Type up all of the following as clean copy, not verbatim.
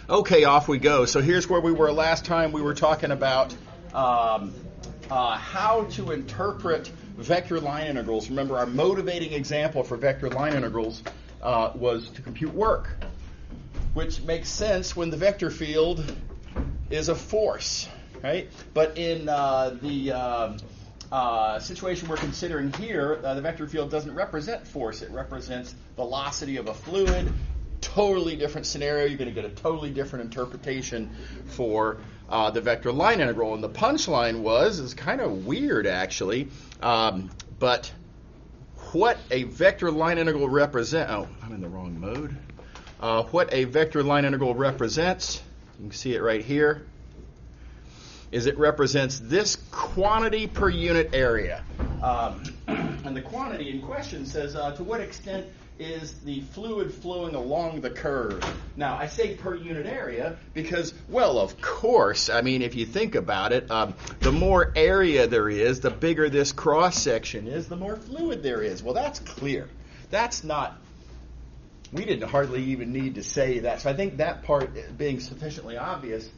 Okay, off we go. So here's where we were last time. We were talking about how to interpret vector line integrals. Remember, our motivating example for vector line integrals was to compute work, which makes sense when the vector field is a force, right? But in the situation we're considering here, the vector field doesn't represent force. It represents velocity of a fluid. Totally different scenario. You're going to get a totally different interpretation for the vector line integral. And the punchline is kind of weird, actually. But what a vector line integral represents... Oh, I'm in the wrong mode. What a vector line integral represents, you can see it right here, is it represents this quantity per unit area. And the quantity in question says, to what extent is the fluid flowing along the curve? Now, I say per unit area because, well, of course, I mean, if you think about it, the more area there is, the bigger this cross-section is, the more fluid there is. Well, that's clear. That's not... We didn't hardly even need to say that. So I think that part being sufficiently obvious,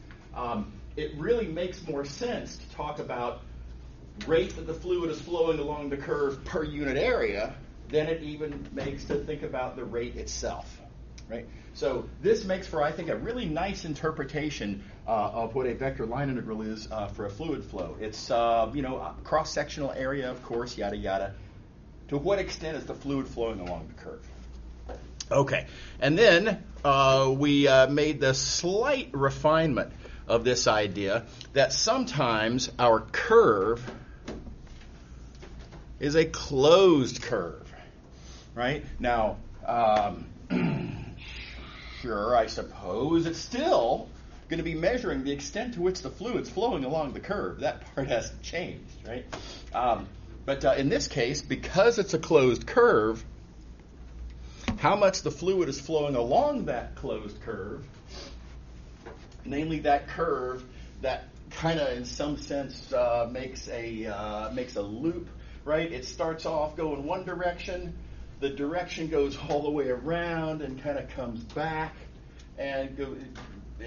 it really makes more sense to talk about rate that the fluid is flowing along the curve per unit area than it even makes to think about the rate itself, right? So this makes for, I think, a really nice interpretation of what a vector line integral is for a fluid flow. It's, cross-sectional area, of course, yada, yada. To what extent is the fluid flowing along the curve? Okay, and then we made the slight refinement of this idea that sometimes our curve is a closed curve. Right? Now, sure, I suppose it's still going to be measuring the extent to which the fluid's flowing along the curve. That part hasn't changed, right? But in this case, because it's a closed curve, how much the fluid is flowing along that closed curve, namely that curve that kind of, in some sense, makes a loop, right? It starts off going one direction. The direction goes all the way around and kind of comes back, and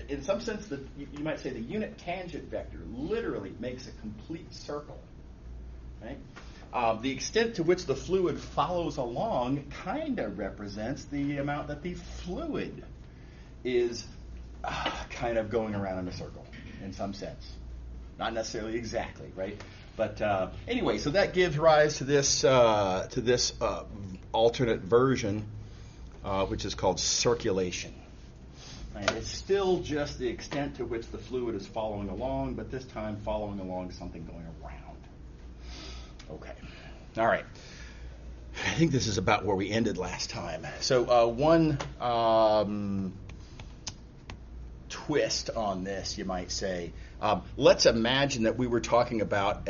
in some sense, you might say the unit tangent vector literally makes a complete circle. Right? The extent to which the fluid follows along kind of represents the amount that the fluid is kind of going around in a circle, in some sense. Not necessarily exactly, right? But anyway, so that gives rise to this alternate version, which is called circulation. Right? It's still just the extent to which the fluid is following along, but this time following along something going around. Okay. All right. I think this is about where we ended last time. So one twist on this, you might say. Let's imagine that we were talking about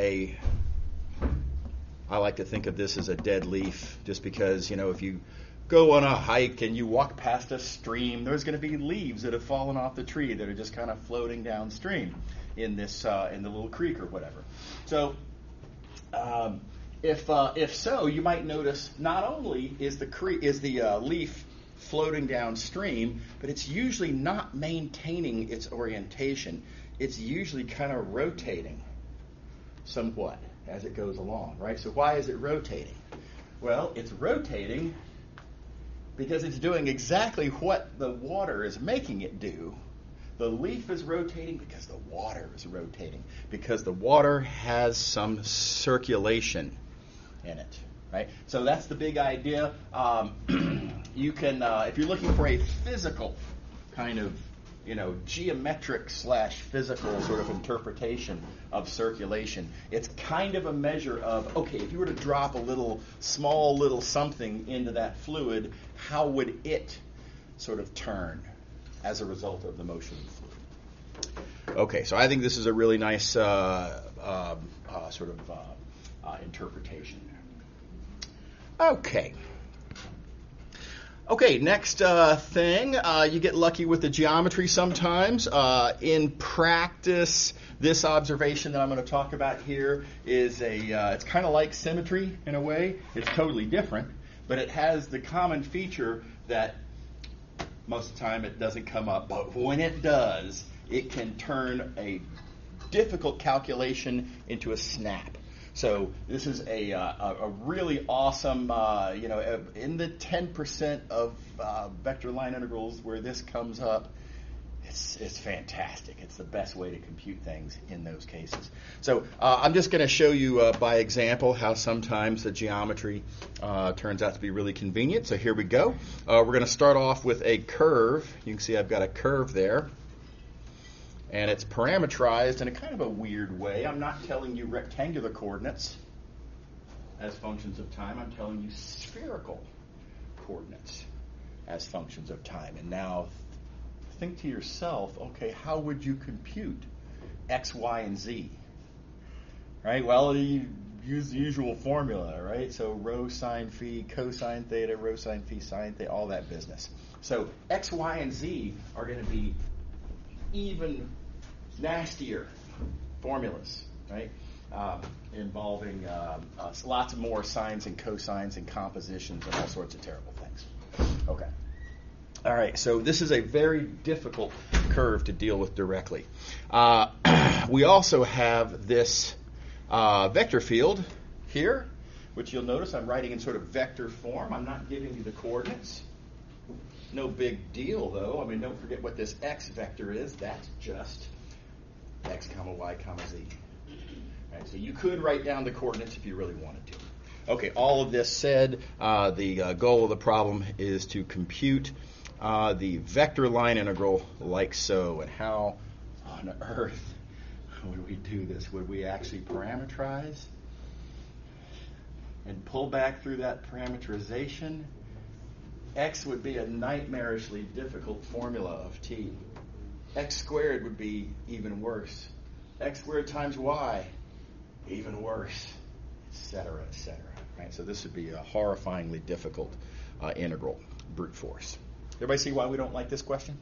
I like to think of this as a dead leaf, just because, if you go on a hike and you walk past a stream, there's going to be leaves that have fallen off the tree that are just kind of floating downstream in the little creek or whatever. So if so, you might notice not only is the leaf floating downstream, but it's usually not maintaining its orientation. It's usually kind of rotating somewhat as it goes along, right? So why is it rotating? Well, it's rotating because it's doing exactly what the water is making it do. The leaf is rotating because the water is rotating, because the water has some circulation in it, right? So that's the big idea. You can, if you're looking for a physical kind of, geometric / physical sort of interpretation of circulation, it's kind of a measure of, okay, if you were to drop a small little something into that fluid, how would it sort of turn as a result of the motion of the fluid? Okay, so I think this is a really nice interpretation. Okay, next thing, you get lucky with the geometry sometimes. In practice, this observation that I'm going to talk about here is it's kind of like symmetry in a way. It's totally different, but it has the common feature that Most of the time it doesn't come up, but when it does, it can turn a difficult calculation into a snap. So this is a really awesome, in the 10% of vector line integrals where this comes up, it's fantastic. It's the best way to compute things in those cases. So I'm just going to show you by example how sometimes the geometry turns out to be really convenient. So here we go. We're going to start off with a curve. You can see I've got a curve there. And it's parameterized in a kind of a weird way. I'm not telling you rectangular coordinates as functions of time. I'm telling you spherical coordinates as functions of time. And now think to yourself, okay, how would you compute x, y, and z? Right? Well, you use the usual formula, right? So rho sine phi, cosine theta, rho sine phi, sine theta, all that business. So x, y, and z are going to be even nastier formulas, right? Involving lots of more sines and cosines and compositions and all sorts of terrible things. Okay. All right, so this is a very difficult curve to deal with directly. We also have this vector field here, which you'll notice I'm writing in sort of vector form. I'm not giving you the coordinates. No big deal, though. I mean, don't forget what this x vector is. That's just x comma y comma z. Right, so you could write down the coordinates if you really wanted to. Okay, all of this said, the goal of the problem is to compute the vector line integral like so. And how on earth would we do this? Would we actually parameterize and pull back through that parameterization? X would be a nightmarishly difficult formula of t. X squared would be even worse. X squared times y, even worse, etc., etc. Right? So this would be a horrifyingly difficult integral, brute force. Everybody see why we don't like this question?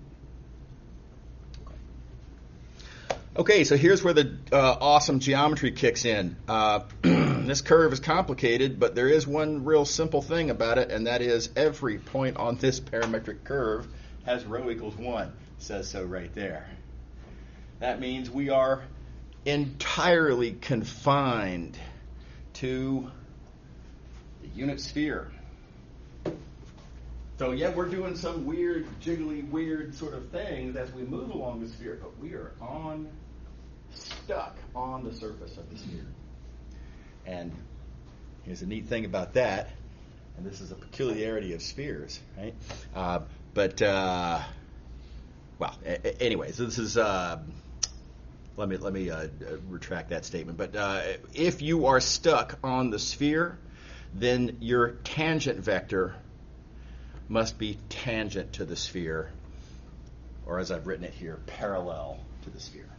Okay, so here's where the awesome geometry kicks in. This curve is complicated, but there is one real simple thing about it, and that is every point on this parametric curve has rho equals 1. It says so right there. That means we are entirely confined to the unit sphere. So yeah, we're doing some weird, jiggly, weird sort of things as we move along the sphere, but we are stuck on the surface of the sphere. And here's a neat thing about that, and this is a peculiarity of spheres, right? Anyways, this is. Let me retract that statement. But if you are stuck on the sphere, then your tangent vector must be tangent to the sphere, or as I've written it here, parallel to the sphere.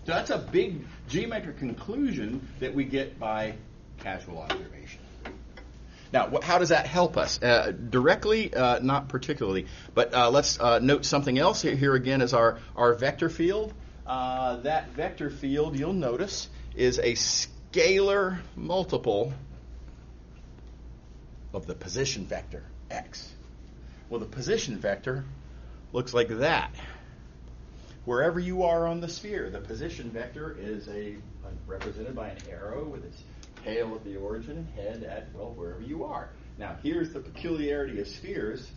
So that's a big geometric conclusion that we get by casual observation. Now, how does that help us? Directly, not particularly. But let's note something else. Here again is our vector field. That vector field, you'll notice, is a scalar multiple of the position vector, x. Well, the position vector looks like that. Wherever you are on the sphere, the position vector is represented by an arrow with its tail at the origin and head at, well, wherever you are. Now, here's the peculiarity of spheres.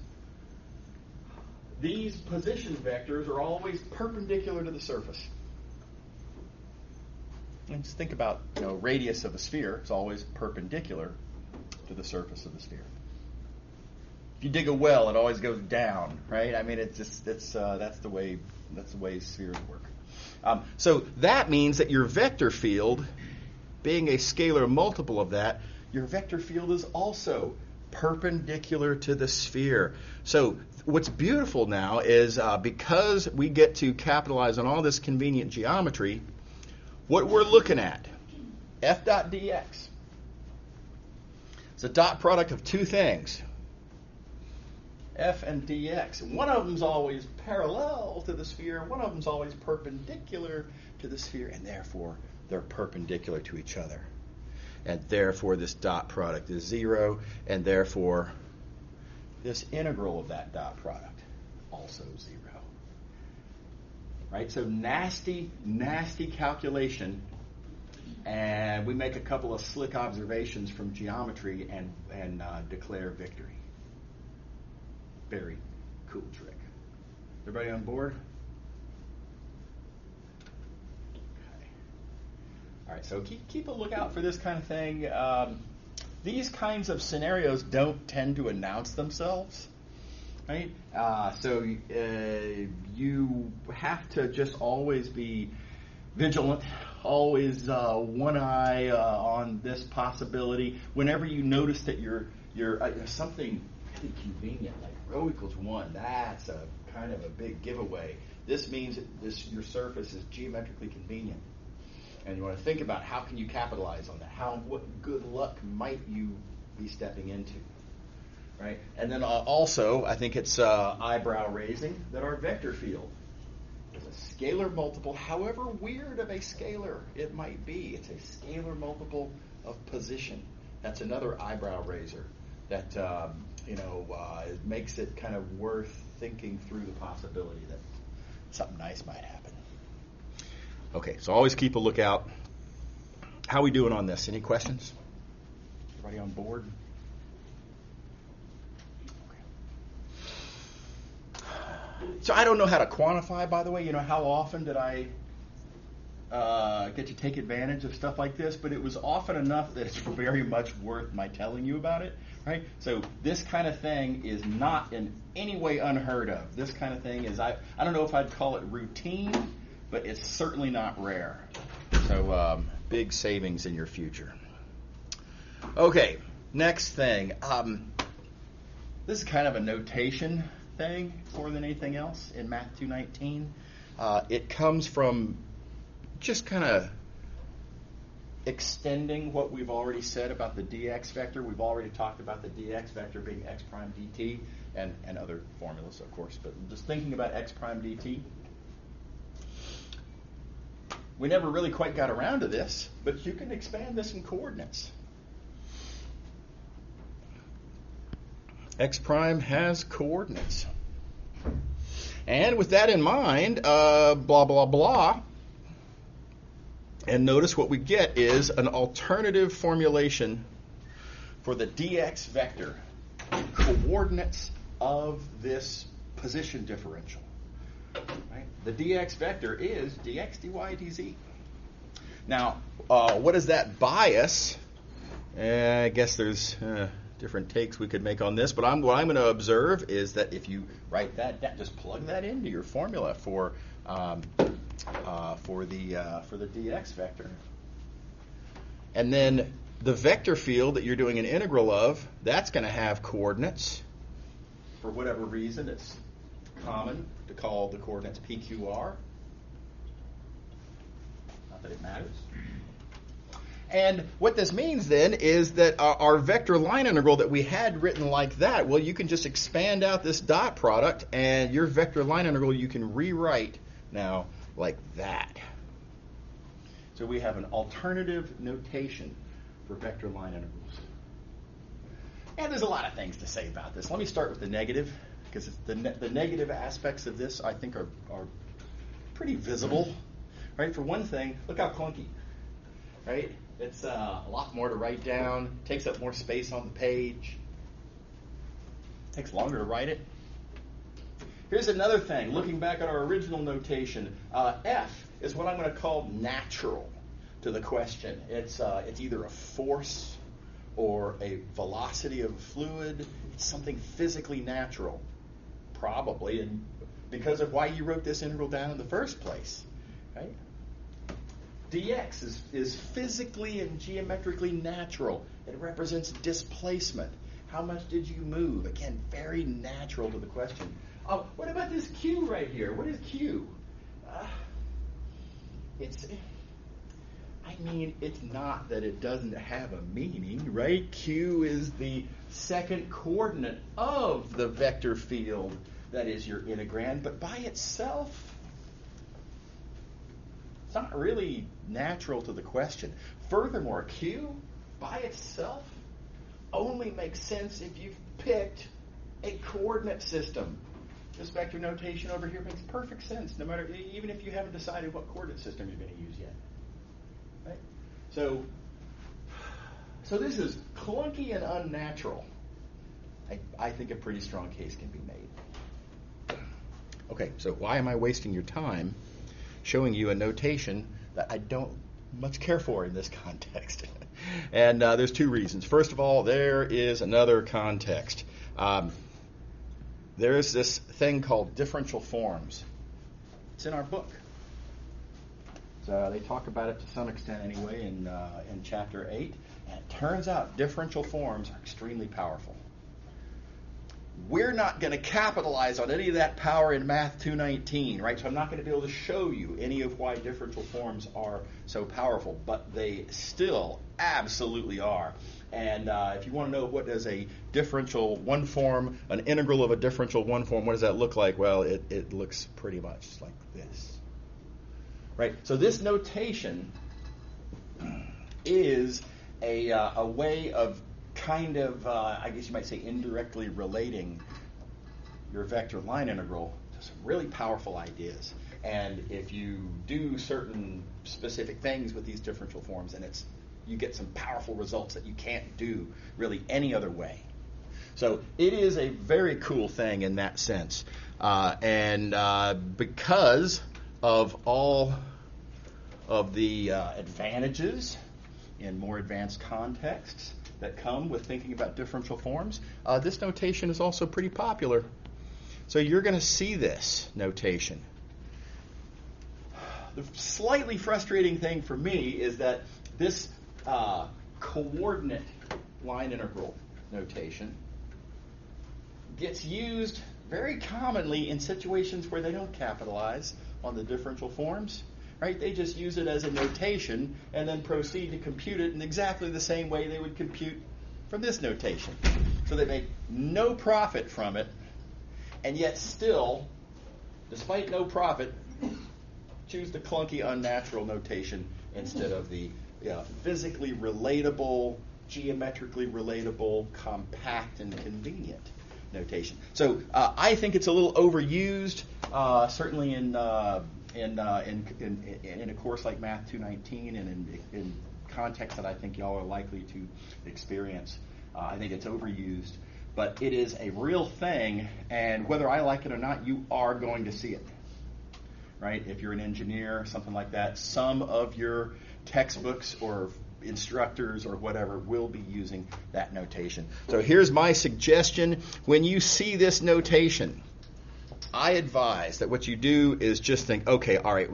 These position vectors are always perpendicular to the surface. And just think about, radius of a sphere. It's always perpendicular to the surface of the sphere. If you dig a well, it always goes down, right? I mean, that's the way spheres work. So that means that your vector field, being a scalar multiple of that, your vector field is also perpendicular to the sphere. So what's beautiful now is because we get to capitalize on all this convenient geometry, what we're looking at, f dot dx, is a dot product of two things, f and dx. One of them's always parallel to the sphere, one of them's always perpendicular to the sphere, and therefore they're perpendicular to each other. and therefore this dot product is 0, and therefore this integral of that dot product also 0. Right? So nasty, nasty calculation, and we make a couple of slick observations from geometry and declare victory. Very cool trick. Everybody on board? Okay. All right, so keep a lookout for this kind of thing. These kinds of scenarios don't tend to announce themselves, right? So you have to just always be vigilant, always one eye on this possibility. Whenever you notice that you're something really convenient, like rho equals 1, that's a kind of a big giveaway. This means that your surface is geometrically convenient. And you want to think about how can you capitalize on that? What good luck might you be stepping into, right? And then also, I think it's eyebrow raising that our vector field is a scalar multiple, however weird of a scalar it might be. It's a scalar multiple of position. That's another eyebrow raiser that it makes it kind of worth thinking through the possibility that something nice might happen. Okay, so always keep a lookout. How are we doing on this? Any questions? Everybody on board? Okay. So I don't know how to quantify, by the way. How often did I get to take advantage of stuff like this? But it was often enough that it's very much worth my telling you about it, right? So this kind of thing is not in any way unheard of. This kind of thing is, I don't know if I'd call it routine, but it's certainly not rare. So big savings in your future. Okay, next thing. This is kind of a notation thing more than anything else in Math219. It comes from just kind of extending what we've already said about the dx vector. We've already talked about the dx vector being x prime dt and other formulas, of course, but just thinking about x prime dt. We never really quite got around to this, but you can expand this in coordinates. X prime has coordinates. And with that in mind, blah, blah, blah. And notice what we get is an alternative formulation for the dx vector, coordinates of this position differential. Right? The dx vector is dx, dy, dz. Now, what does that bias? I guess there's different takes we could make on this, but what I'm going to observe is that if you write that down, just plug that into your formula for the dx vector, and then the vector field that you're doing an integral of, that's going to have coordinates. For whatever reason, it's common to call the coordinates PQR. Not that it matters. And what this means then is that our vector line integral that we had written like that, well, you can just expand out this dot product, and your vector line integral you can rewrite now like that. So we have an alternative notation for vector line integrals. And there's a lot of things to say about this. Let me start with the negative, because the negative aspects of this, I think, are pretty visible. Right? For one thing, look how clunky. Right? It's a lot more to write down. Takes up more space on the page. Takes longer to write it. Here's another thing. Looking back at our original notation, F is what I'm going to call natural to the question. It's either a force or a velocity of a fluid. It's something physically natural, probably, and because of why you wrote this integral down in the first place, right? dx is physically and geometrically natural. It represents displacement. How much did you move? Again, very natural to the question. What about this q right here? What is q? It's not that it doesn't have a meaning, right? Q is the second coordinate of the vector field that is your integrand, but by itself, it's not really natural to the question. Furthermore, Q, by itself only makes sense if you've picked a coordinate system. This vector notation over here makes perfect sense, no matter, even if you haven't decided what coordinate system you're going to use yet. Right? So this is clunky and unnatural. I think a pretty strong case can be made. Okay, so why am I wasting your time showing you a notation that I don't much care for in this context? And there's two reasons. First of all, there is another context. There is this thing called differential forms. It's in our book. So they talk about it to some extent anyway in Chapter 8. And it turns out differential forms are extremely powerful. We're not going to capitalize on any of that power in Math219, right? So I'm not going to be able to show you any of why differential forms are so powerful, but they still absolutely are. And if you want to know what does a differential one form, an integral of a differential one form, what does that look like? Well, it looks pretty much like this, right? So this notation is a way of kind of, I guess you might say, indirectly relating your vector line integral to some really powerful ideas. And if you do certain specific things with these differential forms, and you get some powerful results that you can't do really any other way. So it is a very cool thing in that sense. And because of all of the advantages in more advanced contexts that come with thinking about differential forms, this notation is also pretty popular. So you're going to see this notation. The slightly frustrating thing for me is that this coordinate line integral notation gets used very commonly in situations where they don't capitalize on the differential forms. Right? They just use it as a notation and then proceed to compute it in exactly the same way they would compute from this notation. So they make no profit from it, and yet still, despite no profit, choose the clunky, unnatural notation instead of the physically relatable, geometrically relatable, compact, and convenient notation. So I think it's a little overused, certainly in a course like Math219 and in context that I think y'all are likely to experience. I think it's overused, but it is a real thing, and whether I like it or not, you are going to see it. Right? If you're an engineer, something like that, some of your textbooks or instructors or whatever will be using that notation. So here's my suggestion. When you see this notation, I advise that what you do is just think, okay, all right,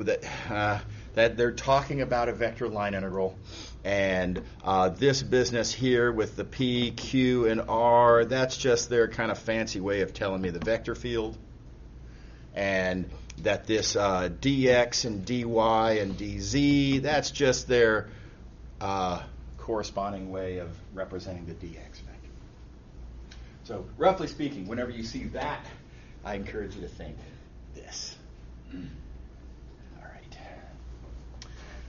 that they're talking about a vector line integral, and this business here with the P, Q, and R, that's just their kind of fancy way of telling me the vector field, and that this dx and dy and dz, that's just their corresponding way of representing the dx vector. So roughly speaking, whenever you see that, I encourage you to think this. All right.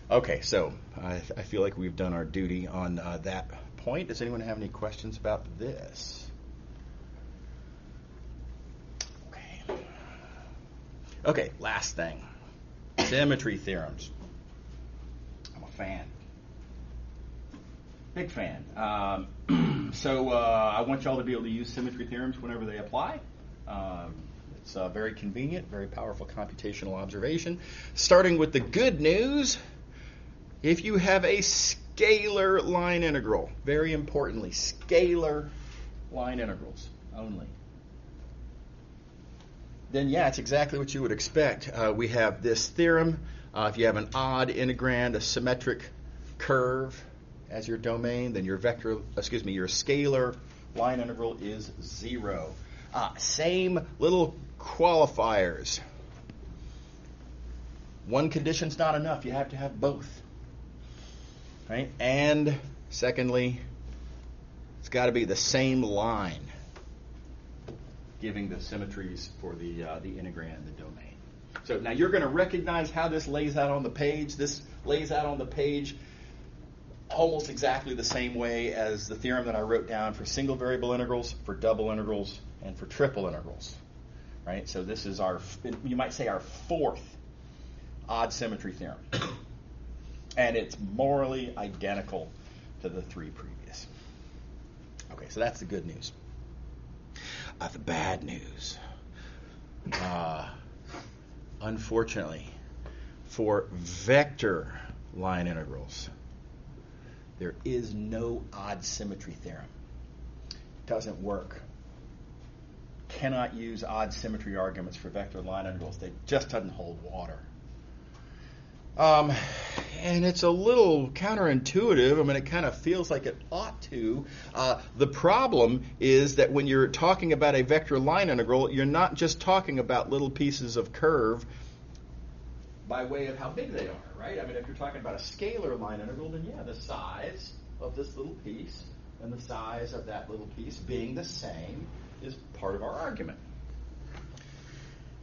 Okay, so I feel like we've done our duty on that point. Does anyone have any questions about this? Okay, last thing. Symmetry theorems. I'm a fan. Big fan. So I want y'all to be able to use symmetry theorems whenever they apply. It's very convenient, very powerful computational observation. Starting with the good news, if you have a scalar line integral, very importantly, scalar line integrals only, then yeah, it's exactly what you would expect. We have this theorem. If you have an odd integrand, a symmetric curve as your domain, then your scalar line integral is 0. Same little qualifiers. One condition's not enough. You have to have both. Right? And secondly, it's got to be the same line, giving the symmetries for the integrand and the domain. So now you're going to recognize how this lays out on the page. This lays out on the page almost exactly the same way as the theorem that I wrote down for single variable integrals, for double integrals, and for triple integrals. Right? So this is our, you might say, our fourth odd symmetry theorem. And it's morally identical to the three previous. Okay, so that's the good news. The bad news. Unfortunately, for vector line integrals, there is no odd symmetry theorem. It doesn't work. Cannot use odd symmetry arguments for vector line integrals. They just doesn't hold water. And it's a little counterintuitive. I mean, it kind of feels like it ought to. The problem is that when you're talking about a vector line integral, you're not just talking about little pieces of curve by way of how big they are, right? I mean, if you're talking about a scalar line integral, then yeah, the size of this little piece and the size of that little piece being the same is part of our argument.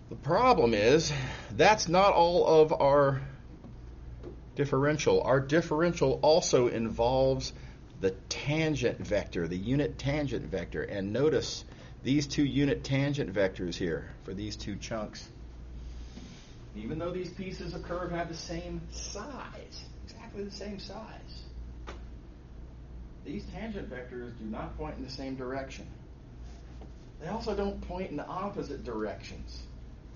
The problem is that's not all of our differential. Our differential also involves the tangent vector, the unit tangent vector. And notice these two unit tangent vectors here for these two chunks. Even though these pieces of curve have the same size, exactly the same size, these tangent vectors do not point in the same direction. They also don't point in opposite directions.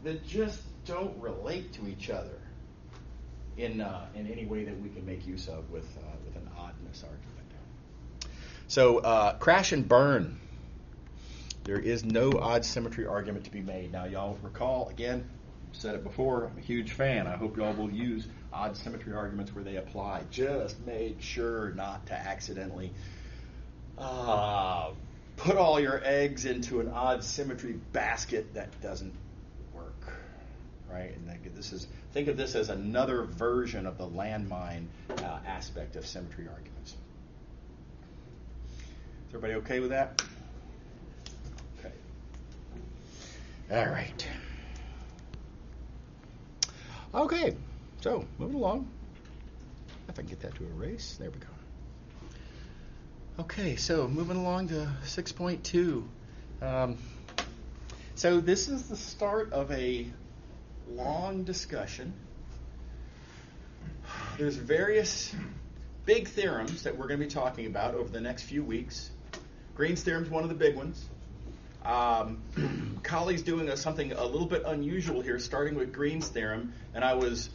They just don't relate to each other in any way that we can make use of with an oddness argument. So crash and burn. There is no odd symmetry argument to be made. Now, y'all recall, again, said it before, I'm a huge fan. I hope y'all will use odd symmetry arguments where they apply. Just make sure not to accidentally put all your eggs into an odd symmetry basket that doesn't work, right? And think of this as another version of the landmine aspect of symmetry arguments. Is everybody okay with that? Okay. All right. Okay, so moving along. If I can get that to erase. There we go. Okay, so moving along to 6.2. So this is the start of a long discussion. There's various big theorems that we're going to be talking about over the next few weeks. Green's theorem is one of the big ones. Colley's doing something a little bit unusual here, starting with Green's theorem, and I was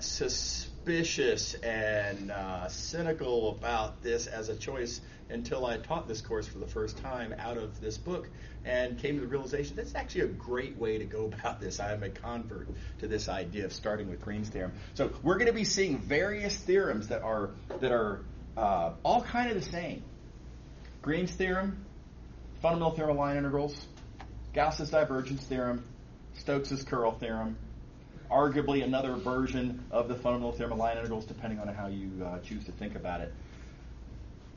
suspicious and cynical about this as a choice until I taught this course for the first time out of this book and came to the realization that's actually a great way to go about this. I am a convert to this idea of starting with Green's theorem. So we're going to be seeing various theorems that are all kind of the same. Green's theorem, fundamental theorem of line integrals, Gauss's divergence theorem, Stokes's curl theorem, arguably another version of the fundamental theorem of line integrals depending on how you choose to think about it.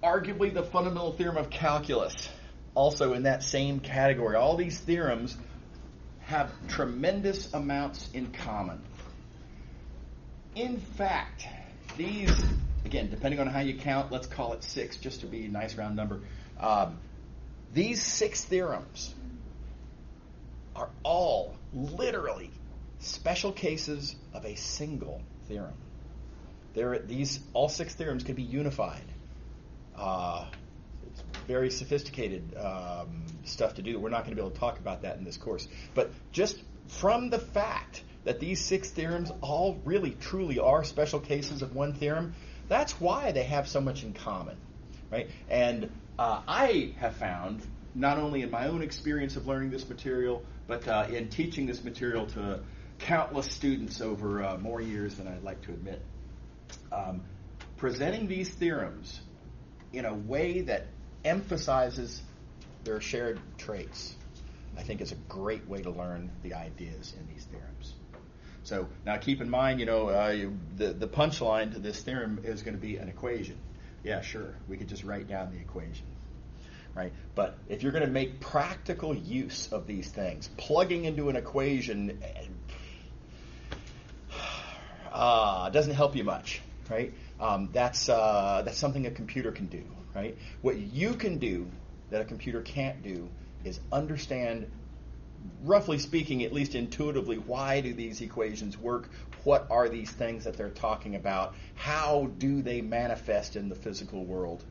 Arguably the fundamental theorem of calculus, also in that same category. All these theorems have tremendous amounts in common. In fact, these, again, depending on how you count, let's call it 6, just to be a nice round number. These 6 theorems are all literally special cases of a single theorem. All 6 theorems can be unified. It's very sophisticated stuff to do. We're not going to be able to talk about that in this course. But just from the fact that these 6 theorems all really truly are special cases of one theorem, that's why they have so much in common, right? And I have found, not only in my own experience of learning this material, but in teaching this material to countless students over more years than I'd like to admit, presenting these theorems in a way that emphasizes their shared traits, I think is a great way to learn the ideas in these theorems. So now keep in mind, the punchline to this theorem is going to be an equation. Yeah, sure, we could just write down the equation, right? But if you're going to make practical use of these things, plugging into an equation doesn't help you much, right? That's something a computer can do, right? What you can do that a computer can't do is understand, roughly speaking, at least intuitively, why do these equations work? What are these things that they're talking about? How do they manifest in the physical world,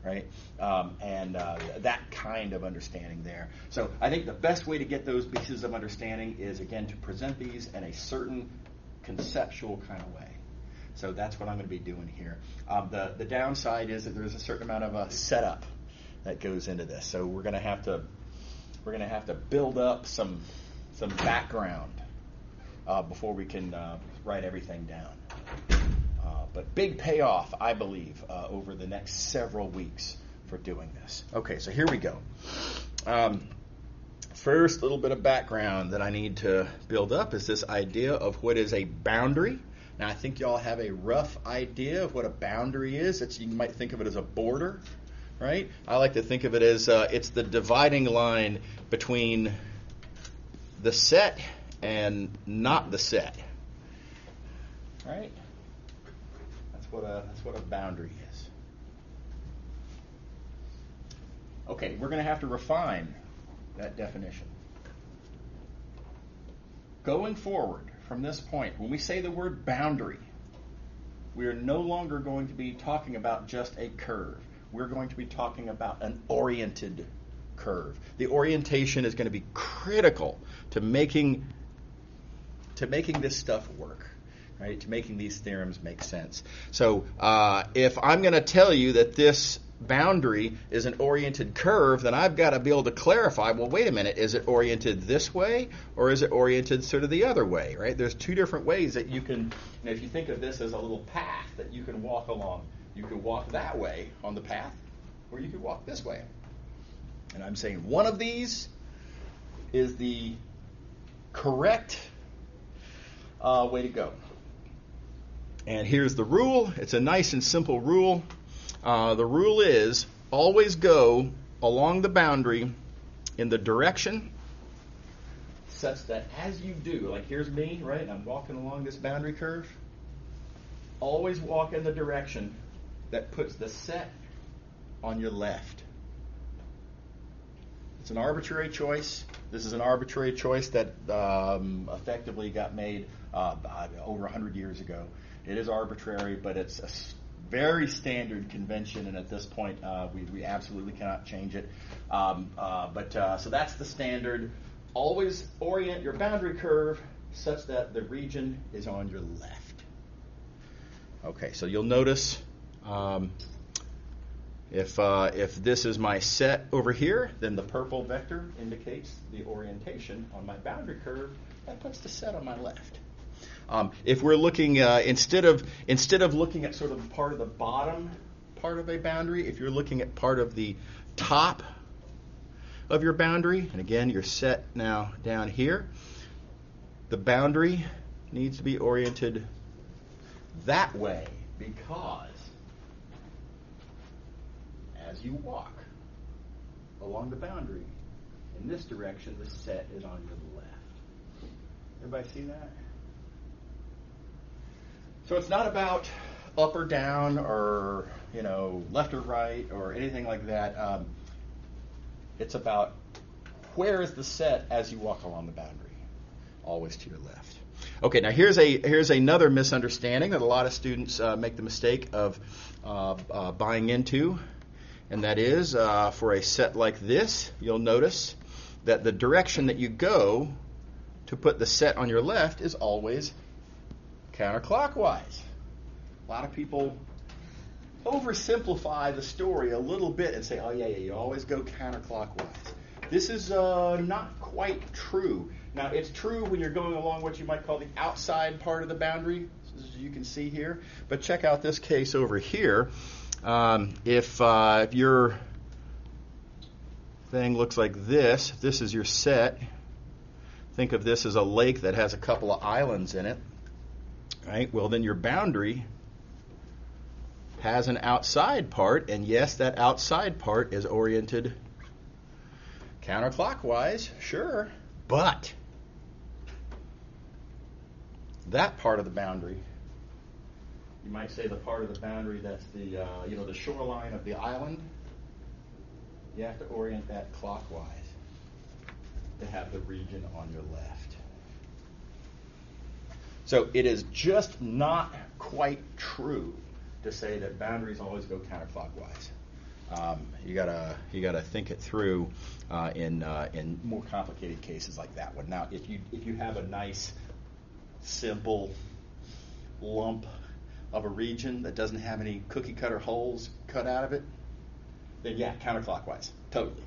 right? That kind of understanding there. So I think the best way to get those pieces of understanding is, again, to present these in a certain conceptual kind of way. So that's what I'm going to be doing here. The downside is that there's a certain amount of setup that goes into this. So we're going to have to build up some background before we can write everything down. But big payoff, I believe, over the next several weeks for doing this. Okay, so here we go. First little bit of background that I need to build up is this idea of what is a boundary. Now, I think y'all have a rough idea of what a boundary is. You might think of it as a border, right? I like to think of it as it's the dividing line between the set and not the set, right? That's what a boundary is. Okay, we're going to have to refine that definition. Going forward from this point, when we say the word boundary, we are no longer going to be talking about just a curve. We're going to be talking about an oriented curve. The orientation is going to be critical to making this stuff work, right? To making these theorems make sense. So if I'm going to tell you that this boundary is an oriented curve, then I've got to be able to clarify, well, wait a minute, is it oriented this way or is it oriented sort of the other way, right? There's two different ways that you can, if you think of this as a little path that you can walk along. You can walk that way on the path, or you can walk this way. And I'm saying one of these is the correct way to go. And here's the rule. It's a nice and simple rule. The rule is always go along the boundary in the direction such that as you do, like here's me, right? I'm walking along this boundary curve. Always walk in the direction that puts the set on your left. It's an arbitrary choice. This is an arbitrary choice that effectively got made over 100 years ago. It is arbitrary, but it's a very standard convention, and at this point, we absolutely cannot change it. So that's the standard. Always orient your boundary curve such that the region is on your left. Okay, so you'll notice if this is my set over here, then the purple vector indicates the orientation on my boundary curve. That puts the set on my left. If we're looking instead of looking at sort of part of the bottom part of a boundary, if you're looking at part of the top of your boundary, and again you're set now down here, the boundary needs to be oriented that way because as you walk along the boundary in this direction, the set is on your left. Everybody see that? So it's not about up or down or, left or right or anything like that. It's about where is the set as you walk along the boundary. Always to your left. Okay, now here's another misunderstanding that a lot of students make the mistake of buying into, and that is for a set like this, you'll notice that the direction that you go to put the set on your left is always counterclockwise. A lot of people oversimplify the story a little bit and say, oh yeah, you always go counterclockwise. This is not quite true. Now, it's true when you're going along what you might call the outside part of the boundary, as you can see here. But check out this case over here. If your thing looks like this is your set. Think of this as a lake that has a couple of islands in it. Right? Well, then your boundary has an outside part, and yes, that outside part is oriented counterclockwise, sure, but that part of the boundary You might say the part of the boundary that's the the shoreline of the island. You have to orient that clockwise to have the region on your left. So it is just not quite true to say that boundaries always go counterclockwise. You gotta think it through in more complicated cases like that one. Now, if you have a nice, simple lump of a region that doesn't have any cookie cutter holes cut out of it, then yeah, counterclockwise, totally.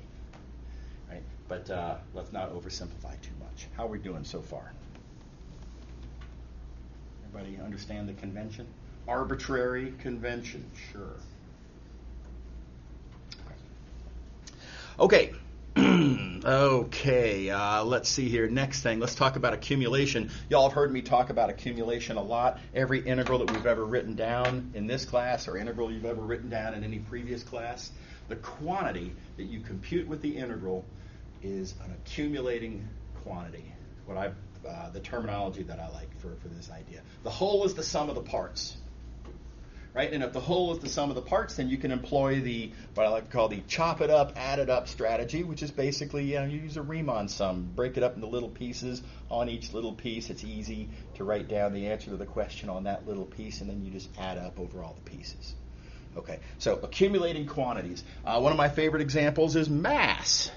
Right? But let's not oversimplify too much. How are we doing so far? Everybody understand the convention? Arbitrary convention, sure. Okay. Okay, let's see here. Next thing, let's talk about accumulation. Y'all have heard me talk about accumulation a lot. Every integral that we've ever written down in this class or integral you've ever written down in any previous class, the quantity that you compute with the integral is an accumulating quantity. The terminology that I like for this idea. The whole is the sum of the parts. Right? And if the whole is the sum of the parts, then you can employ what I like to call the chop it up, add it up strategy, which is basically, you use a Riemann sum. Break it up into little pieces. On each little piece, it's easy to write down the answer to the question on that little piece, and then you just add up over all the pieces. Okay, so accumulating quantities. One of my favorite examples is mass,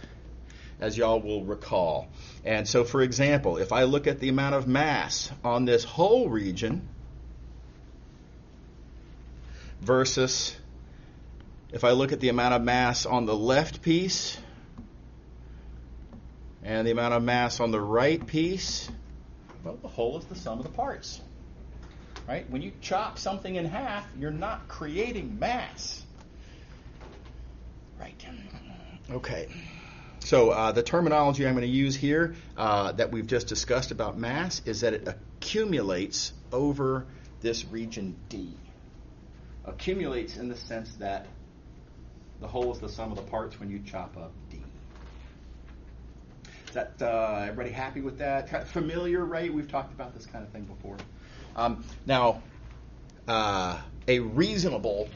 as y'all will recall. And so, for example, if I look at the amount of mass on this whole region, versus if I look at the amount of mass on the left piece and the amount of mass on the right piece, well, the whole is the sum of the parts. Right? When you chop something in half, you're not creating mass. Right. Okay. So the terminology I'm going to use here that we've just discussed about mass is that it accumulates over this region D. Accumulates in the sense that the whole is the sum of the parts when you chop up D. Is that everybody happy with that? Kind of familiar, right? We've talked about this kind of thing before. Now, a reasonable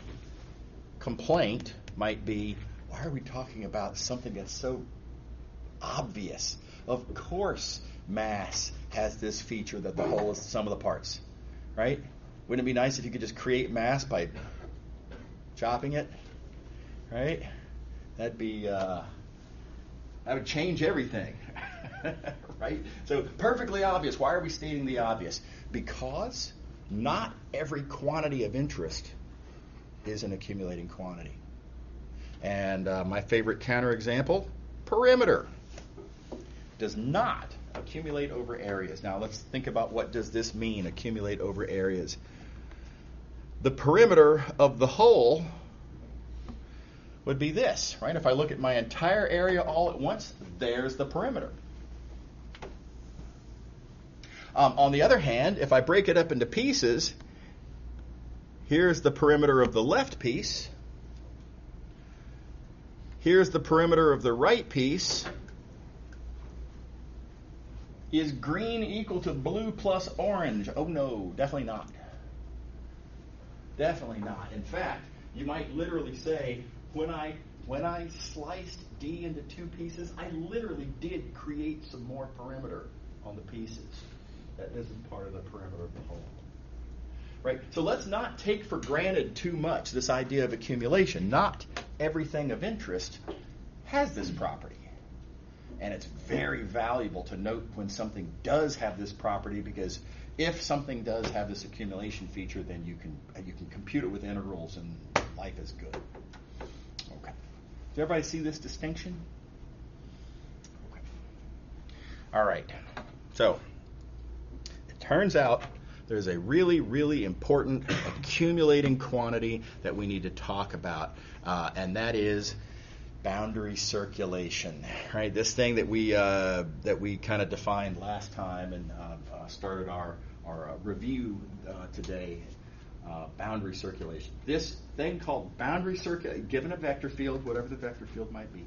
complaint might be, why are we talking about something that's so obvious? Of course, mass has this feature that the whole is the sum of the parts, right? Wouldn't it be nice if you could just create mass by chopping it, right? That would change everything, right? So perfectly obvious. Why are we stating the obvious? Because not every quantity of interest is an accumulating quantity. And my favorite counterexample, perimeter, does not accumulate over areas. Now let's think about what does this mean, accumulate over areas. The perimeter of the whole would be this, right? If I look at my entire area all at once, there's the perimeter. On the other hand, if I break it up into pieces, here's the perimeter of the left piece, here's the perimeter of the right piece. Is green equal to blue plus orange? Oh no, definitely not. Definitely not. In fact, you might literally say, when I sliced D into two pieces, I literally did create some more perimeter on the pieces. That isn't part of the perimeter of the whole. Right? So let's not take for granted too much this idea of accumulation. Not everything of interest has this property. And it's very valuable to note when something does have this property, because if something does have this accumulation feature, then you can compute it with integrals and life is good. Okay. Does everybody see this distinction? Okay. All right. So it turns out there's a really, really important accumulating quantity that we need to talk about, and that is boundary circulation. Right? This thing that we kind of defined last time and started our review today. Boundary circulation. This thing called boundary circulation, given a vector field, whatever the vector field might be,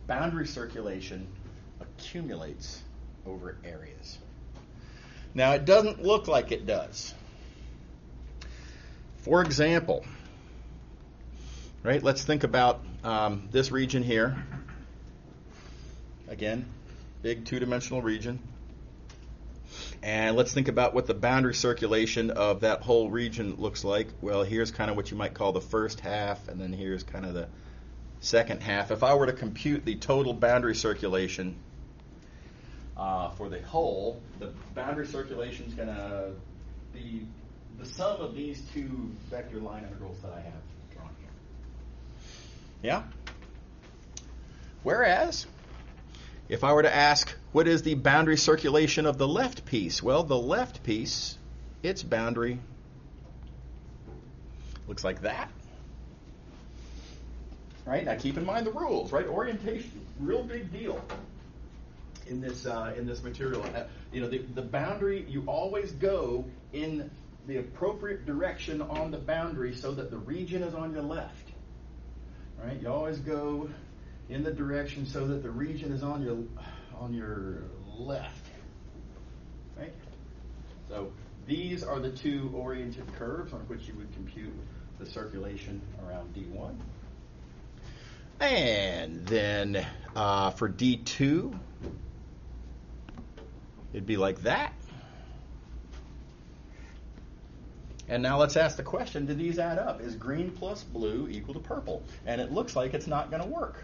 boundary circulation accumulates over areas. Now, it doesn't look like it does. For example, right, let's think about this region here. Again, big two-dimensional region. And let's think about what the boundary circulation of that whole region looks like. Well, here's kind of what you might call the first half, and then here's kind of the second half. If I were to compute the total boundary circulation for the whole, the boundary circulation is going to be the sum of these two vector line integrals that I have drawn here. Yeah? Whereas, if I were to ask, what is the boundary circulation of the left piece? Well, the left piece, its boundary looks like that. Right? Now keep in mind the rules, right? Orientation, real big deal in this material. The boundary, you always go in the appropriate direction on the boundary so that the region is on your left. Right? You always go in the direction so that the region is on your left. Right? So these are the two oriented curves on which you would compute the circulation around D1. And then for D2, it'd be like that. And now let's ask the question, do these add up? Is green plus blue equal to purple? And it looks like it's not going to work.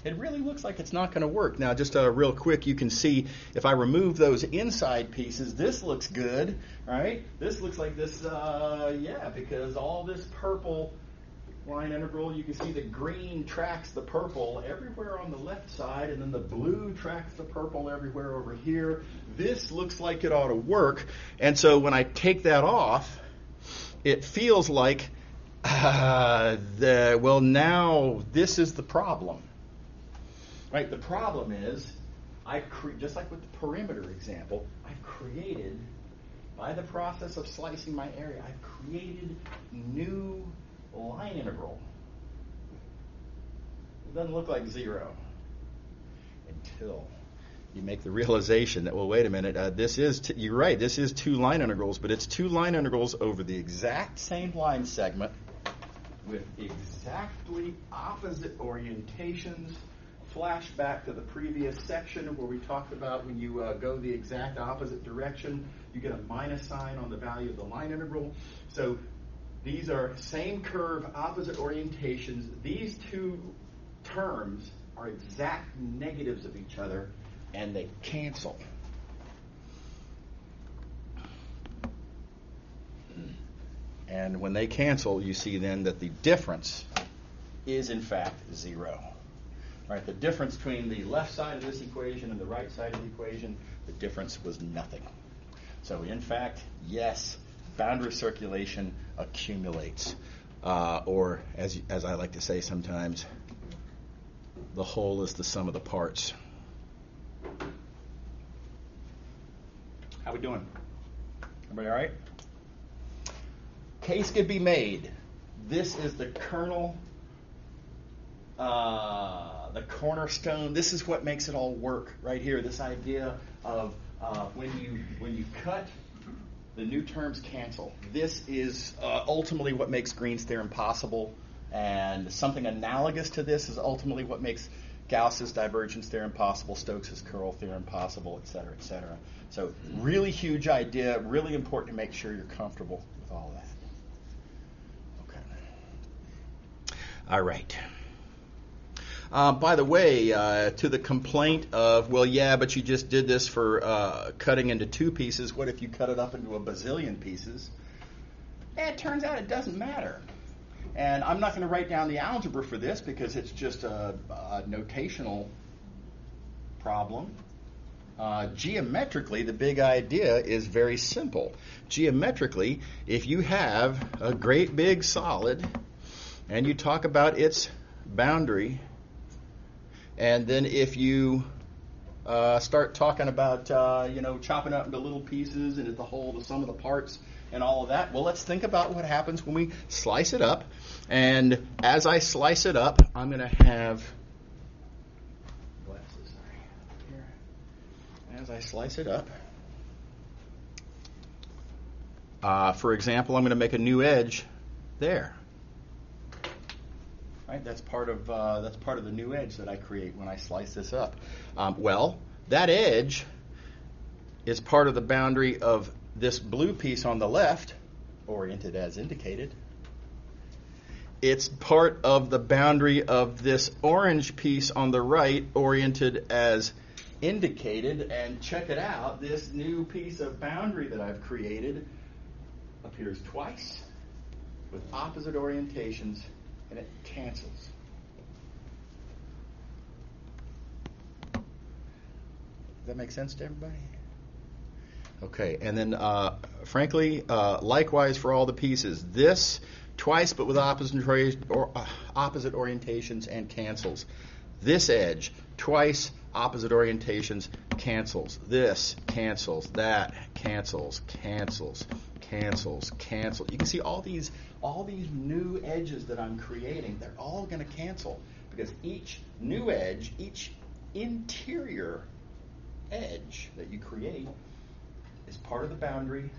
It really looks like it's not going to work. Now, just real quick, you can see if I remove those inside pieces, this looks good, right? This looks like this, because all this purple line integral, you can see the green tracks the purple everywhere on the left side, and then the blue tracks the purple everywhere over here. This looks like it ought to work. And so when I take that off, it feels like, now this is the problem. Right? The problem is, just like with the perimeter example, I've created, by the process of slicing my area, I've created new line integral. It doesn't look like zero until you make the realization that, well, wait a minute, you're right, this is two line integrals, but it's two line integrals over the exact same line segment with exactly opposite orientations. Flashback to the previous section where we talked about when you go the exact opposite direction, you get a minus sign on the value of the line integral. So these are same curve, opposite orientations. These two terms are exact negatives of each other, and they cancel. And when they cancel, you see then that the difference is in fact zero. Right, the difference between the left side of this equation and the right side of the equation, the difference was nothing. So in fact, yes, boundary circulation accumulates. Or as I like to say sometimes, the whole is the sum of the parts. How we doing? Everybody all right? Case could be made. This is the kernel, the cornerstone. This is what makes it all work right here. This idea of when you cut, the new terms cancel. This is ultimately what makes Green's theorem possible, and something analogous to this is ultimately what makes Gauss's divergence theorem possible, Stokes's curl theorem possible, et cetera, et cetera. So really huge idea, really important to make sure you're comfortable with all that. Okay. All right. By the way, to the complaint of, well, yeah, but you just did this for cutting into two pieces. What if you cut it up into a bazillion pieces? And it turns out it doesn't matter. And I'm not going to write down the algebra for this because it's just a notational problem. Geometrically, the big idea is very simple. Geometrically, if you have a great big solid and you talk about its boundary, and then if you start talking about, chopping up into little pieces and the whole, the sum of the parts and all of that, well, let's think about what happens when we slice it up. And as I slice it up, I'm going to have glasses here. As I slice it up, For example, I'm going to make a new edge there. Right, that's part of the new edge that I create when I slice this up. Well, that edge is part of the boundary of this blue piece on the left, oriented as indicated. It's part of the boundary of this orange piece on the right, oriented as indicated. And check it out, this new piece of boundary that I've created appears twice with opposite orientations, and it cancels. Does that make sense to everybody? Okay, and then frankly, likewise for all the pieces. This twice but with opposite orientations and cancels. This edge, twice, opposite orientations, cancels. This cancels, that cancels, cancels, cancels, cancels. You can see all these new edges that I'm creating, they're all going to cancel because each new edge, each interior edge that you create is part of the boundary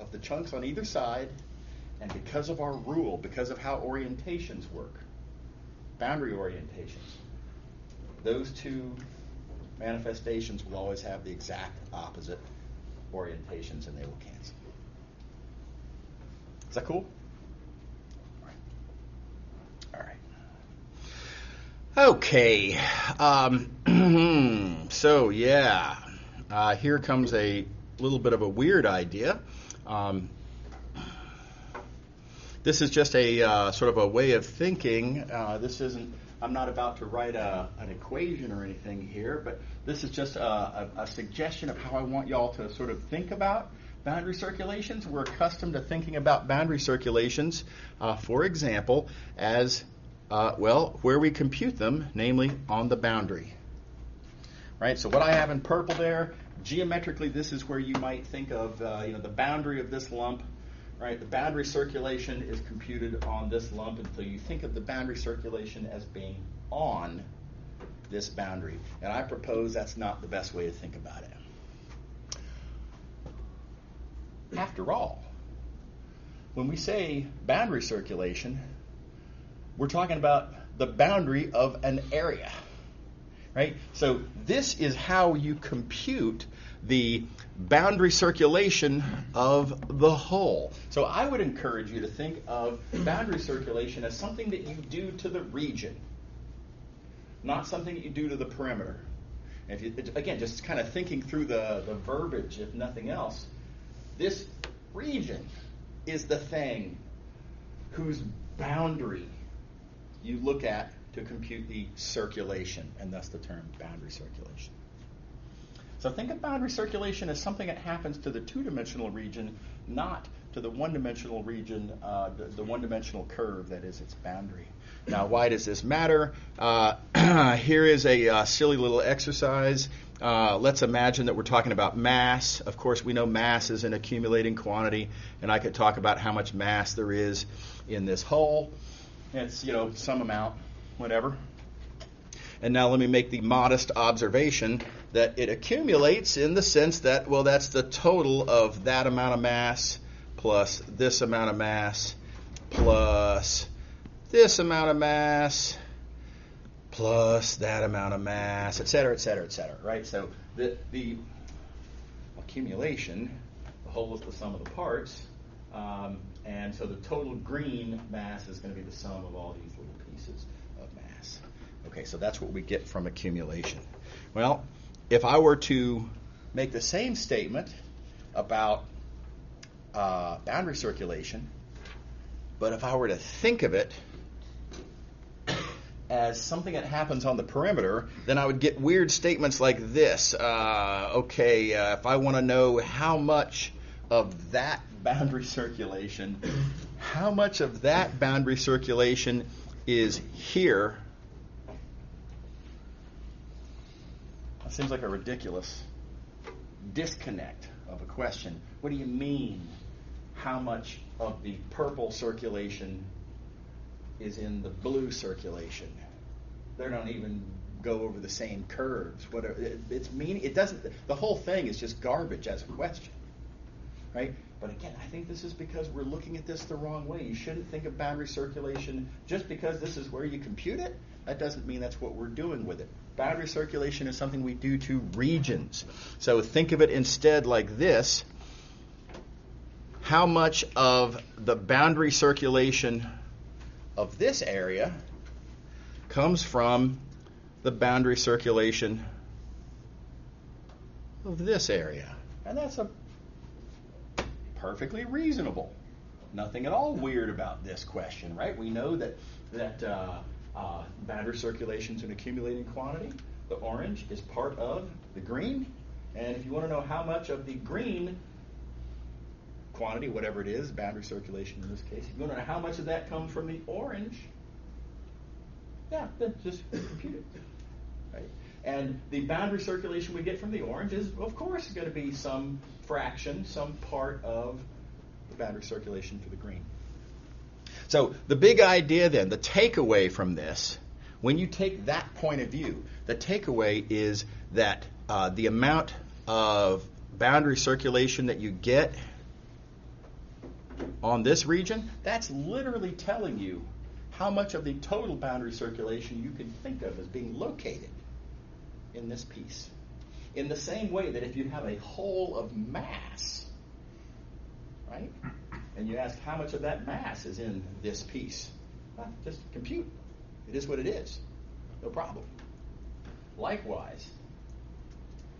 of the chunks on either side, and because of our rule, because of how orientations work, boundary orientations, those two manifestations will always have the exact opposite orientations and they will cancel. Is that cool? All right. Okay. So, yeah. Here comes a little bit of a weird idea. This is just a sort of a way of thinking. I'm not about to write an equation or anything here, but this is just a suggestion of how I want y'all to sort of think about boundary circulations. We're accustomed to thinking about boundary circulations, for example, as, where we compute them, namely on the boundary. Right? So what I have in purple there, geometrically, this is where you might think of the boundary of this lump. Right? The boundary circulation is computed on this lump, and so you think of the boundary circulation as being on this boundary. And I propose that's not the best way to think about it. After all, when we say boundary circulation, we're talking about the boundary of an area. Right? So this is how you compute the boundary circulation of the whole. So I would encourage you to think of boundary circulation as something that you do to the region, not something that you do to the perimeter. And if you, again, just kind of thinking through the verbiage, if nothing else, this region is the thing whose boundary you look at to compute the circulation, and thus the term boundary circulation. So think of boundary circulation as something that happens to the two-dimensional region, not to the one-dimensional region, the one-dimensional curve that is its boundary. Now, why does this matter? Here is a silly little exercise. Let's imagine that we're talking about mass. Of course, we know mass is an accumulating quantity, and I could talk about how much mass there is in this hole. It's, some amount, whatever. And now let me make the modest observation that it accumulates in the sense that, that's the total of that amount of mass plus this amount of mass plus this amount of mass plus that amount of mass, et cetera, et cetera, et cetera, right? So the accumulation, the whole is the sum of the parts, and so the total green mass is going to be the sum of all these little pieces of mass. Okay, so that's what we get from accumulation. Well, if I were to make the same statement about boundary circulation, but if I were to think of it as something that happens on the perimeter, then I would get weird statements like this. If I want to know how much of that boundary circulation, is here. That seems like a ridiculous disconnect of a question. What do you mean, how much of the purple circulation is in the blue circulation? They don't even go over the same curves. It doesn't. The whole thing is just garbage as a question, right? But again, I think this is because we're looking at this the wrong way. You shouldn't think of boundary circulation just because this is where you compute it. That doesn't mean that's what we're doing with it. Boundary circulation is something we do to regions. So think of it instead like this. How much of the boundary circulation of this area comes from the boundary circulation of this area? And that's a perfectly reasonable. Nothing at all weird about this question, right? We know that boundary circulation is an accumulating quantity. The orange is part of the green. And if you want to know how much of the green quantity, whatever it is, boundary circulation in this case, if you want to know how much of that comes from the orange, yeah, then just compute it. Right? And the boundary circulation we get from the orange is, of course, going to be some fraction, some part of the boundary circulation for the green. So the big idea then, the takeaway from this, when you take that point of view, the takeaway is that the amount of boundary circulation that you get on this region, that's literally telling you how much of the total boundary circulation you can think of as being located in this piece. In the same way that if you have a whole of mass, right, and you ask how much of that mass is in this piece, well, just compute. It is what it is. No problem. Likewise,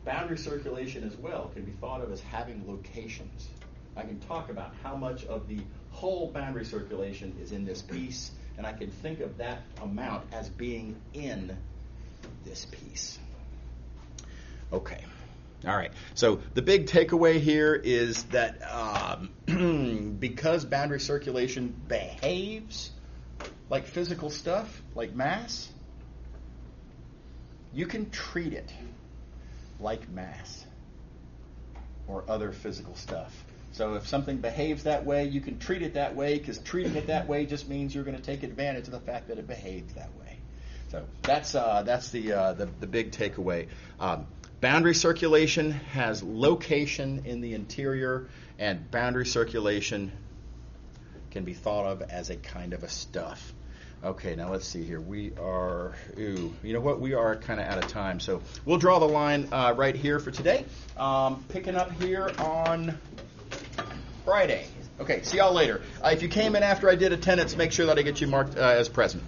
boundary circulation as well can be thought of as having locations. I can talk about how much of the whole boundary circulation is in this piece, and I can think of that amount as being in this piece. Okay. All right. So the big takeaway here is that because boundary circulation behaves like physical stuff, like mass, you can treat it like mass or other physical stuff. So if something behaves that way, you can treat it that way, because treating it that way just means you're going to take advantage of the fact that it behaves that way. So that's the big takeaway. Boundary circulation has location in the interior, and boundary circulation can be thought of as a kind of a stuff. Okay, now let's see here. We are, you know what? We are kind of out of time, so we'll draw the line right here for today. Picking up here on Friday. Okay, see y'all later. If you came in after I did attendance, make sure that I get you marked as present.